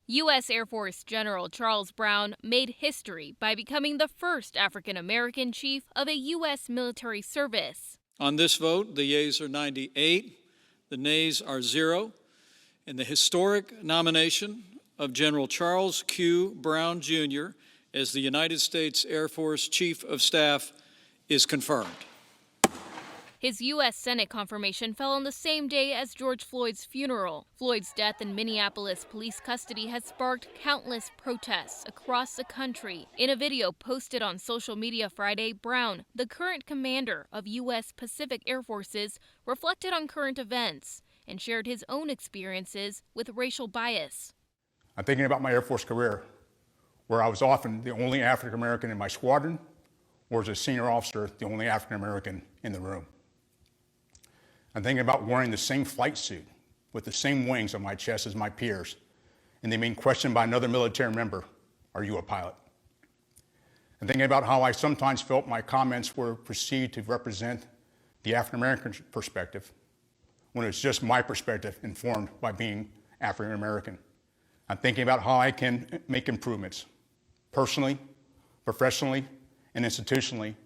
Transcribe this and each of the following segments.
U.S. Air Force General Charles Brown made history by becoming the first African American chief of a U.S. military service. On this vote, the yeas are 98, the nays are 0, and the historic nomination of General Charles Q. Brown, Jr. as the United States Air Force Chief of Staff is confirmed. His U.S. Senate confirmation fell on the same day as George Floyd's funeral. Floyd's death in Minneapolis police custody has sparked countless protests across the country. In a video posted on social media Friday, Brown, the current commander of U.S. Pacific Air Forces, reflected on current events and shared his own experiences with racial bias. I'm thinking about my Air Force career, where I was often the only African American in my squadron, or as a senior officer, the only African American in the room. I'm thinking about wearing the same flight suit with the same wings on my chest as my peers, and they being questioned by another military member, "Are you a pilot?" I'm thinking about how I sometimes felt my comments were perceived to represent the African American perspective, when it's just my perspective informed by being African American. I'm thinking about how I can make improvements, personally, professionally, and institutionally,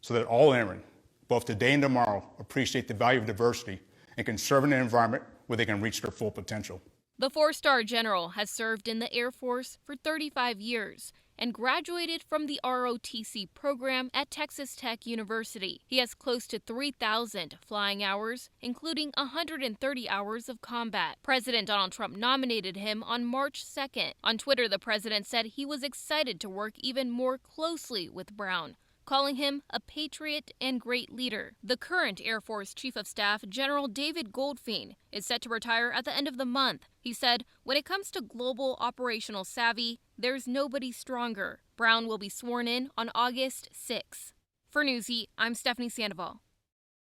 so that all airmen, both today and tomorrow, appreciate the value of diversity and can serve in an environment where they can reach their full potential. The four-star general has served in the Air Force for 35 years and graduated from the ROTC program at Texas Tech University. He has close to 3,000 flying hours, including 130 hours of combat. President Donald Trump nominated him on March 2nd. On Twitter, the president said he was excited to work even more closely with Brown, calling him a patriot and great leader. The current Air Force Chief of Staff, General David Goldfein, is set to retire at the end of the month. He said, "When it comes to global operational savvy, there's nobody stronger." Brown will be sworn in on August 6. For Newsy, I'm Stephanie Sandoval.